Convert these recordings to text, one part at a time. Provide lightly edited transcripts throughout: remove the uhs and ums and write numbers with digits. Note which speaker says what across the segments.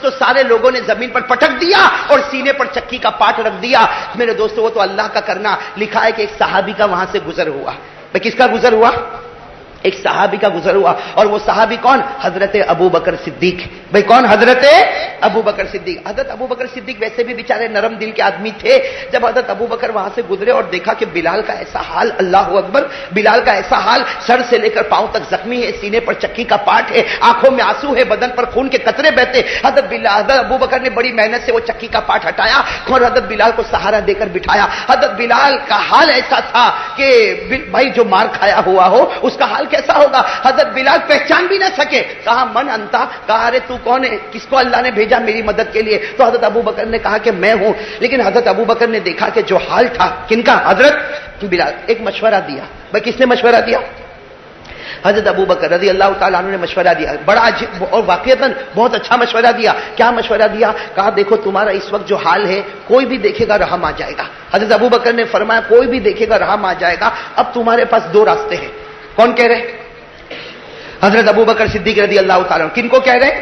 Speaker 1: دوستو سارے لوگوں نے زمین پر پٹک دیا اور سینے پر چکی کا پاٹ رکھ دیا. میرے دوستو وہ تو اللہ کا کرنا. لکھا ہے کہ ایک صحابی کا وہاں سے گزر ہوا. بھائی کس کا گزر ہوا؟ ایک صحابی کا گزر ہوا. اور وہ صحابی کون؟ حضرت ابو بکر صدیق. بھائی کون؟ حضرت ابو بکر صدیق. حضرت ابو بکر صدیق ویسے بھی بیچارے نرم دل کے آدمی تھے. جب حضرت ابو بکر وہاں سے گزرے اور دیکھا کہ بلال کا ایسا حال, اللہ اکبر, بلال کا ایسا حال, سر سے لے کر پاؤں تک زخمی ہے, سینے پر چکی کا پاٹ ہے, آنکھوں میں آنسو ہے, بدن پر خون کے قطرے بہتے. حضرت ابو بکر نے بڑی محنت سے وہ چکی کا پاٹ ہٹایا اور حضرت بلال کو سہارا دے کر بٹھایا. حضرت بلال کا حال ایسا تھا کہ بھائی جو مار کھایا ہوا ہو اس کا حال کیسا ہوگا. حضرت بلال پہچان بھی نہ سکے. کہا من انتا, کہا ارے تو کون ہے, کس کو اللہ نے بھیجا میری مدد کے لیے؟ تو حضرت ابو بکر نے کہا کہ میں ہوں. لیکن حضرت ابو بکر نے دیکھا کہ جو حال تھا کن کا؟ حضرت بلال. ایک مشورہ دیا. بھائی کس نے مشورہ دیا؟ حضرت ابو بکر رضی اللہ تعالیٰ عنہ نے مشورہ دیا. بڑا عجیب اور واقعتاً بہت اچھا مشورہ دیا. کیا مشورہ دیا؟ کہا دیکھو تمہارا اس وقت جو حال ہے کوئی بھی دیکھے گا رحم آ جائے گا. حضرت ابو بکر نے فرمایا کوئی بھی دیکھے گا رحم آ جائے گا. اب تمہارے پاس دو راستے ہیں. کون کہہ رہے؟ حضرت ابو بکر صدیق رضی اللہ تعالیٰ عنہ. کن کو کہہ رہے؟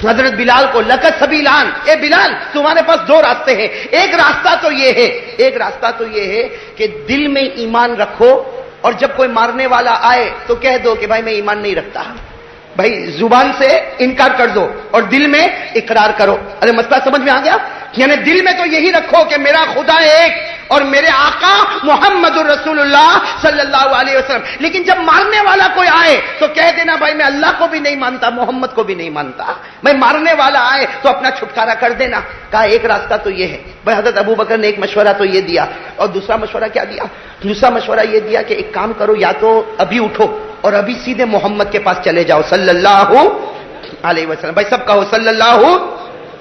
Speaker 1: حضرت بلال کو. لکت سبیلان, اے بلال تمہارے پاس دو راستے ہیں. ایک راستہ تو یہ ہے کہ دل میں ایمان رکھو اور جب کوئی مارنے والا آئے تو کہہ دو کہ بھائی میں ایمان نہیں رکھتا. بھائی زبان سے انکار کر دو اور دل میں اقرار کرو. ارے مسئلہ سمجھ میں آ گیا؟ یعنی دل میں تو یہی رکھو کہ میرا خدا ایک اور میرے آقا محمد الرسول اللہ صلی اللہ علیہ وسلم. لیکن جب مارنے والا کوئی آئے تو کہہ دینا بھائی میں اللہ کو بھی نہیں مانتا, محمد کو بھی نہیں مانتا. میں مارنے والا آئے تو اپنا چھٹکارا کر دینا. کہا ایک راستہ تو یہ ہے. بھائی حضرت ابو بکر نے ایک مشورہ تو یہ دیا. اور دوسرا مشورہ کیا دیا؟ دوسرا مشورہ یہ دیا کہ ایک کام کرو, یا تو ابھی اٹھو اور ابھی سیدھے محمد کے پاس چلے جاؤ صلی اللہ علیہ وسلم. بھائی سب کہو صلی اللہ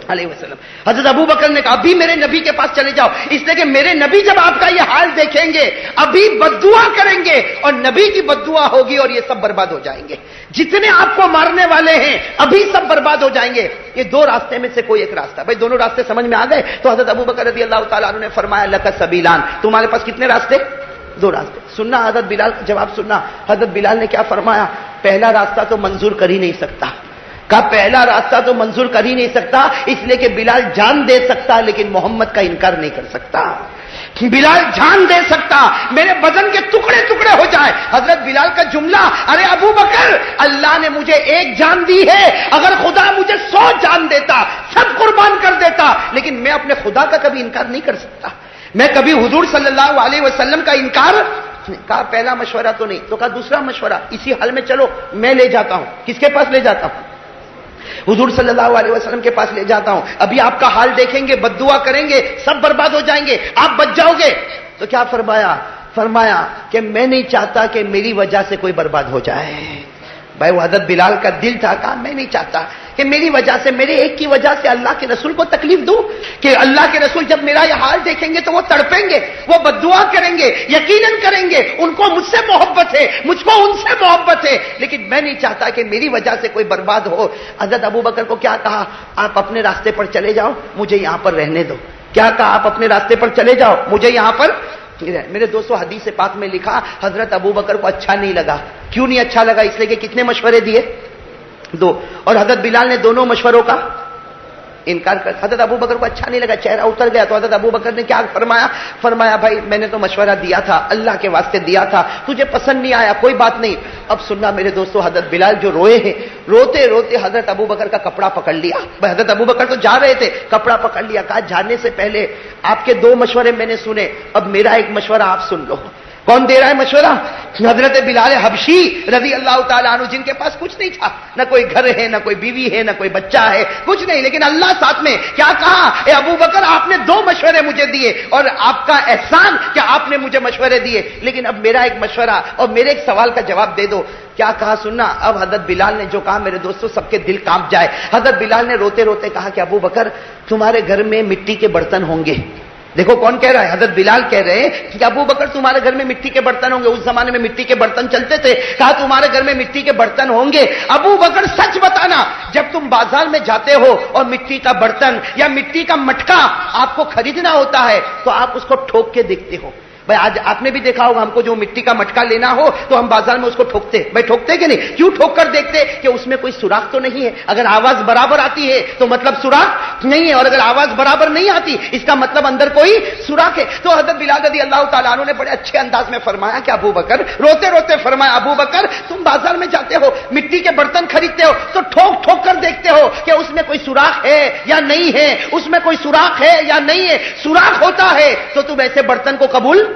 Speaker 1: علیہ وسلم. حضرت ابو بکر نے کہا ابھی میرے نبی کے پاس چلے جاؤ, اس لیے کہ میرے نبی جب آپ کا یہ حال دیکھیں گے ابھی بددعا کریں گے اور نبی کی بددعا ہوگی اور یہ سب برباد ہو جائیں گے. جتنے آپ کو مارنے والے ہیں ابھی سب برباد ہو جائیں گے. یہ دو راستے میں سے کوئی ایک راستہ. بھائی دونوں راستے سمجھ میں آ گئے. تو حضرت ابو بکر رضی اللہ تعالیٰ عنہ نے فرمایا لک سبیلان, تمہارے پاس کتنے راستے؟ دو راستے. سننا حضرت بلال کا جواب سننا. حضرت بلال نے کیا فرمایا؟ پہلا راستہ تو منظور کر ہی نہیں سکتا. کہا پہلا راستہ تو منظور کر ہی نہیں سکتا, اس لیے کہ بلال جان دے سکتا لیکن محمد کا انکار نہیں کر سکتا. بلال جان دے سکتا, میرے بدن کے ٹکڑے ٹکڑے ہو جائے. حضرت بلال کا جملہ, ارے ابو بکر اللہ نے مجھے ایک جان دی ہے, اگر خدا مجھے 100 جان دیتا سب قربان کر دیتا, لیکن میں اپنے خدا کا کبھی انکار نہیں کر سکتا. میں کبھی حضور صلی اللہ علیہ وسلم کا انکار. کہا پہلا مشورہ تو نہیں. تو کہا دوسرا مشورہ, اسی حال میں چلو میں لے جاتا ہوں. کس کے پاس لے جاتا ہوں؟ حضور صلی اللہ علیہ وسلم کے پاس لے جاتا ہوں. ابھی آپ کا حال دیکھیں گے, بددعا کریں گے, سب برباد ہو جائیں گے, آپ بچ جاؤ گے. تو کیا فرمایا کہ میں نہیں چاہتا کہ میری وجہ سے کوئی برباد ہو جائے. بھائی وہ حضرت بلال کا دل تھا. کہا میں نہیں چاہتا کہ میری وجہ سے, میرے ایک کی وجہ سے اللہ کے رسول کو تکلیف دوں, کہ اللہ کے رسول جب میرا یہ حال دیکھیں گے تو وہ تڑپیں گے, وہ بددعا کریں گے, یقیناً کریں گے, ان کو مجھ سے محبت ہے, مجھ کو ان سے محبت ہے, لیکن میں نہیں چاہتا کہ میری وجہ سے کوئی برباد ہو. حضرت ابو بکر کو کیا کہا؟ آپ اپنے راستے پر چلے جاؤ, مجھے یہاں پر رہنے دو. کیا کہا؟ آپ اپنے راستے پر چلے جاؤ, مجھے یہاں پر. میرے دوستو حدیث پاک میں لکھا حضرت ابو بکر کو اچھا نہیں لگا. کیوں نہیں اچھا لگا؟ اس لیے کہ کتنے مشورے دیے؟ دو. اور حضرت بلال نے دونوں مشوروں کا انکار کر. حضرت ابو بکر کو اچھا نہیں لگا, چہرہ اتر گیا. تو حضرت ابو بکر نے کیا فرمایا بھائی میں نے تو مشورہ دیا تھا, اللہ کے واسطے دیا تھا, تجھے پسند نہیں آیا, کوئی بات نہیں. اب سننا میرے دوستو, حضرت بلال جو روئے ہیں, روتے روتے حضرت ابو بکر کا کپڑا پکڑ لیا. حضرت ابو بکر تو جا رہے تھے, کپڑا پکڑ لیا. کہا جانے سے پہلے آپ کے دو مشورے میں نے سنے, اب میرا ایک مشورہ آپ سن لو. کون دے رہا ہے مشورہ؟ حضرت بلال حبشی رضی اللہ تعالیٰ عنہ, جن کے پاس کچھ نہیں تھا, نہ کوئی گھر ہے, نہ کوئی بیوی ہے, نہ کوئی بچہ ہے, کچھ نہیں, لیکن اللہ ساتھ میں. کیا کہا؟ اے ابو بکر آپ نے دو مشورے مجھے دیے اور آپ کا احسان کہ آپ نے مجھے مشورے دیے, لیکن اب میرا ایک مشورہ اور میرے ایک سوال کا جواب دے دو. کیا کہا سننا. اب حضرت بلال نے جو کہا میرے دوستو سب کے دل کانپ جائے. حضرت بلال نے روتے روتے کہا کہ ابو بکر تمہارے گھر میں مٹی کے برتن ہوں گے. دیکھو کون کہہ رہا ہے؟ حضرت بلال کہہ رہے ہیں کہ ابو بکر تمہارے گھر میں مٹی کے برتن ہوں گے. اس زمانے میں مٹی کے برتن چلتے تھے. کہا تمہارے گھر میں مٹی کے برتن ہوں گے. ابو بکر سچ بتانا, جب تم بازار میں جاتے ہو اور مٹی کا برتن یا مٹی کا مٹکا آپ کو خریدنا ہوتا ہے تو آپ اس کو ٹھوک کے دیکھتے ہو. بھائی آج آپ نے بھی دیکھا ہوگا, ہم کو جو مٹی کا مٹکا لینا ہو تو ہم بازار میں اس کو ٹھوکتے, بھائی ٹھوکتے کہ نہیں, کیوں ٹھوک کر دیکھتے کہ اس میں کوئی سوراخ تو نہیں ہے, اگر آواز برابر آتی ہے تو مطلب سوراخ نہیں ہے, اور اگر آواز برابر نہیں آتی اس کا مطلب اندر کوئی سوراخ ہے. تو حضرت بلال رضی اللہ تعالیٰ عنہ نے بڑے اچھے انداز میں فرمایا کہ ابو بکر, روتے روتے فرمایا, ابو بکر تم بازار میں جاتے ہو, مٹی کے برتن خریدتے ہو تو ٹھوک ٹھوک کر دیکھتے ہو کہ اس میں کوئی سوراخ ہے یا نہیں ہے, اس میں کوئی سوراخ ہے یا نہیں ہے. سوراخ ہوتا ہے تو تم ایسے برتن کو قبول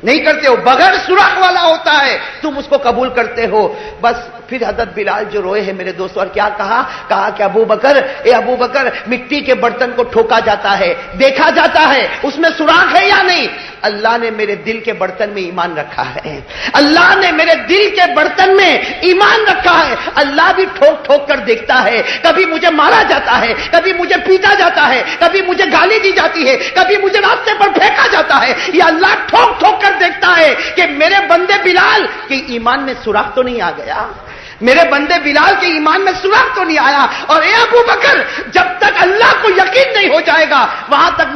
Speaker 1: نہیں کرتے ہو, بغیر سوراخ والا ہوتا ہے تم اس کو قبول کرتے ہو. بس پھر حضرت بلال جو روئے ہیں میرے دوستوں, اور کیا کہا کہ ابو بکر, اے ابو بکر, مٹی کے برتن کو ٹھوکا جاتا ہے, دیکھا جاتا ہے اس میں سوراخ ہے یا نہیں. اللہ نے میرے دل کے برتن میں ایمان رکھا ہے, اللہ نے میرے دل کے برتن میں ایمان رکھا ہے. اللہ بھی ٹھوک ٹھوک کر دیکھتا ہے, کبھی مجھے مارا جاتا ہے, کبھی مجھے پیٹا جاتا ہے, کبھی مجھے گالی دی جاتی ہے, کبھی مجھے راستے پر پھینکا جاتا ہے. یہ اللہ ٹھوک ٹھوک کر دیکھتا ہے کہ میرے بندے بلال کے ایمان میں سوراخ تو نہیں آ گیا, میرے بندے بلال کے ایمان میں سوراخ تو نہیں آیا. اور اے ابو بکر, جب تک اللہ کو یقین نہیں ہو جائے گا وہاں تک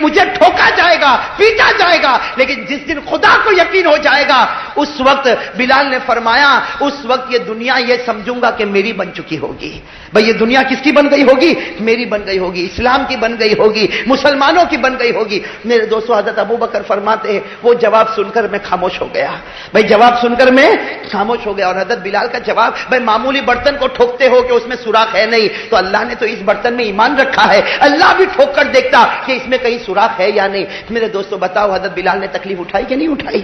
Speaker 1: مجھے ٹھوکا جائے گا, پیٹا جائے گا, لیکن جس دن خدا کو یقین ہو جائے گا اس وقت بلال نے فرمایا, اس وقت یہ دنیا یہ سمجھوں گا کہ میری بن چکی ہوگی. بھئی یہ دنیا کس کی بن گئی ہوگی؟ میری بن گئی ہوگی, اسلام کی بن گئی ہوگی, مسلمانوں کی بن گئی ہوگی. میرے دوستو حضرت ابو بکر فرماتے ہیں وہ جواب سن کر میں خاموش ہو گیا, بھئی جواب سن کر میں خاموش ہو گیا. اور حضرت بلال کا جواب, بھئی معمولی برتن کو ٹھوکتے ہو کہ اس میں سوراخ ہے نہیں, تو اللہ نے تو اس برتن میں ایمان رکھا ہے, اللہ بھی ٹھوک کر دیکھتا کہ اس میں کہیں سوراخ ہے یا نہیں. میرے دوستو بتاؤ حضرت بلال نے تکلیف اٹھائی کہ نہیں اٹھائی؟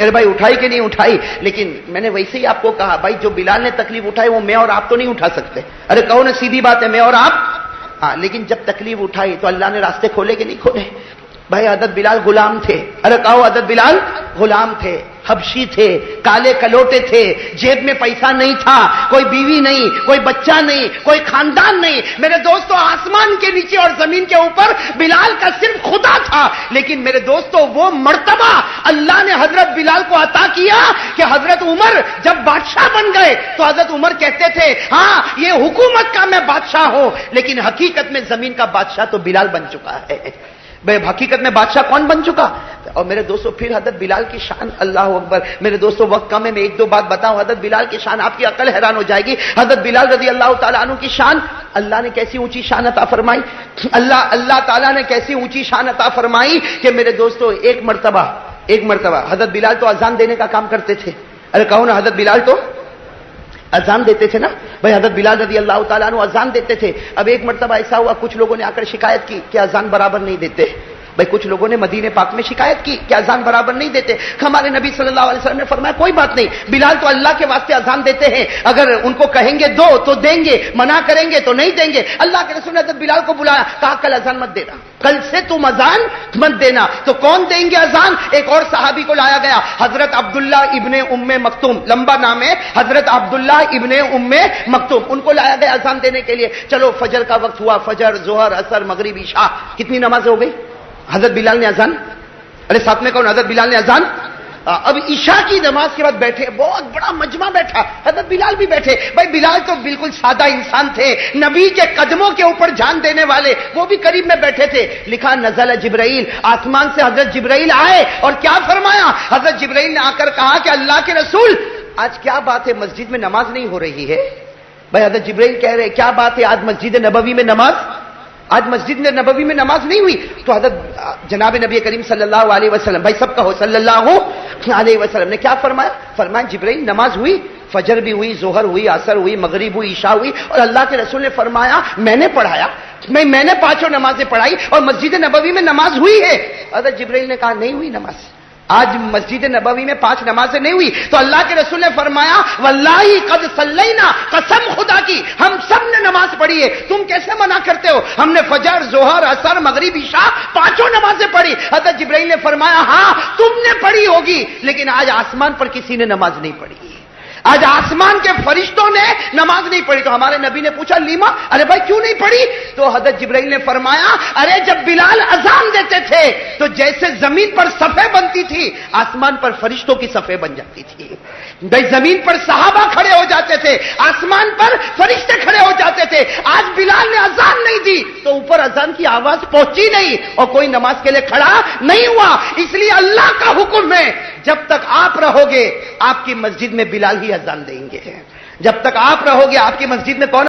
Speaker 1: ارے بھائی اٹھائی کہ نہیں اٹھائی؟ لیکن میں نے ویسے ہی آپ کو کہا, بھائی جو بلال نے تکلیف اٹھائی وہ میں اور آپ تو نہیں اٹھا سکتے. ارے کہو نا, سیدھی بات ہے, میں اور آپ. ہاں, لیکن جب تکلیف اٹھائی تو اللہ نے راستے کھولے کہ نہیں کھولے؟ بھائی حضرت بلال غلام تھے. ارے کہو حضرت بلال غلام تھے, حبشی تھے, کالے کلوٹے تھے, جیب میں پیسہ نہیں تھا, کوئی بیوی نہیں, کوئی بچہ نہیں, کوئی خاندان نہیں. میرے دوستو آسمان کے نیچے اور زمین کے اوپر بلال کا صرف خدا تھا. لیکن میرے دوستو وہ مرتبہ اللہ نے حضرت بلال کو عطا کیا کہ حضرت عمر جب بادشاہ بن گئے تو حضرت عمر کہتے تھے ہاں یہ حکومت کا میں بادشاہ ہوں, لیکن حقیقت میں زمین کا بادشاہ تو بلال بن چکا ہے. بھئی حقیقت میں بادشاہ کون بن چکا؟ اور میرے دوستو پھر حضرت بلال کی شان, اللہ اکبر. میرے دوستو وقت کم ہے, میں ایک دو بات بتاؤں. حضرت بلال کی شان آپ کی عقل حیران ہو جائے گی. حضرت بلال رضی اللہ تعالیٰ عنہ کی شان, اللہ نے کیسی اونچی شان عطا فرمائی, اللہ تعالیٰ نے کیسی اونچی شان عطا فرمائی کہ میرے دوستو ایک مرتبہ حضرت بلال تو اذان دینے کا کام کرتے تھے. ارے کہو نا, حضرت بلال تو اذان دیتے تھے نا. بھائی حضرت بلال رضی اللہ تعالیٰ عنہ اذان دیتے تھے. اب ایک مرتبہ ایسا ہوا, کچھ لوگوں نے آ کر شکایت کی کہ اذان برابر نہیں دیتے. بھائی کچھ لوگوں نے مدینے پاک میں شکایت کی کہ اذان برابر نہیں دیتے. ہمارے نبی صلی اللہ علیہ وسلم نے فرمایا کوئی بات نہیں, بلال تو اللہ کے واسطے اذان دیتے ہیں, اگر ان کو کہیں گے دو تو دیں گے, منع کریں گے تو نہیں دیں گے. اللہ کے رسول نے حضرت بلال کو بلایا, کہا کل اذان مت دینا, کل سے تم اذان مت دینا. تو کون دیں گے اذان؟ ایک اور صحابی کو لایا گیا, حضرت عبداللہ ابن ام مکتوم, لمبا نام ہے حضرت عبداللہ ابن ام مکتوم. ان کو لایا گیا اذان دینے کے لیے. چلو فجر کا وقت ہوا, فجر, ظہر, عصر, مغرب, عشاء, کتنی نمازیں ہو گئی؟ حضرت بلال نے اذان, ارے ساتھ میں کون؟ حضرت بلال نے اذان. اب عشاء کی نماز کے بعد بیٹھے, بہت بڑا مجمع بیٹھا, حضرت بلال بھی بیٹھے. بھائی بلال تو بالکل سادہ انسان تھے, نبی کے قدموں کے اوپر جان دینے والے, وہ بھی قریب میں بیٹھے تھے. لکھا نزل جبرائیل, آسمان سے حضرت جبرائیل آئے اور کیا فرمایا؟ حضرت جبرائیل نے آ کر کہا کہ اللہ کے رسول آج کیا بات ہے مسجد میں نماز نہیں ہو رہی ہے؟ بھائی حضرت جبرائیل کہہ رہے کیا بات ہے, آج مسجد نبوی میں نماز نہیں ہوئی. تو حضرت جناب نبی کریم صلی اللہ علیہ وسلم, بھائی سب کہو صلی اللہ علیہ وسلم, نے کیا فرمایا؟ فرمایا جبرائیل نماز ہوئی, فجر بھی ہوئی, ظہر ہوئی, عصر ہوئی, مغرب ہوئی, عشاء ہوئی. اور اللہ کے رسول نے فرمایا میں نے پڑھایا, میں نے پانچوں نمازیں پڑھائی اور مسجد نبوی میں نماز ہوئی ہے. حضرت جبرائیل نے کہا نہیں ہوئی نماز, آج مسجد نبوی میں 5 نمازیں نہیں ہوئی. تو اللہ کے رسول نے فرمایا واللہ قد صلینا, قسم خدا کی ہم سب نے نماز پڑھی ہے, تم کیسے منع کرتے ہو؟ ہم نے فجر, ظہر, عصر, مغرب, عشاء 5 نمازیں پڑھی. حضرت جبرائیل نے فرمایا ہاں تم نے پڑھی ہوگی, لیکن آج آسمان پر کسی نے نماز نہیں پڑھی, آج آسمان کے فرشتوں نے نماز نہیں پڑھی. تو ہمارے نبی نے پوچھا لیما, ارے بھائی کیوں نہیں پڑھی؟ تو حضرت جبرائیل نے فرمایا ارے جب بلال اذان دیتے تھے تو جیسے زمین پر صفیں بنتی تھی, آسمان پر فرشتوں کی صفیں بن جاتی تھی. بھائی زمین پر صحابہ کھڑے ہو جاتے تھے, آسمان پر فرشتے کھڑے ہو جاتے تھے. تھے. آج بلال نے اذان نہیں دی تو اوپر اذان کی آواز پہنچی نہیں اور کوئی نماز کے لیے کھڑا نہیں ہوا. اس لیے اللہ کا حکم ہے جب تک آپ رہو گے آپ کی مسجد میں بلال ہی اذان دیں گے. جب تک آپ رہو گے آپ کی مسجد میں کون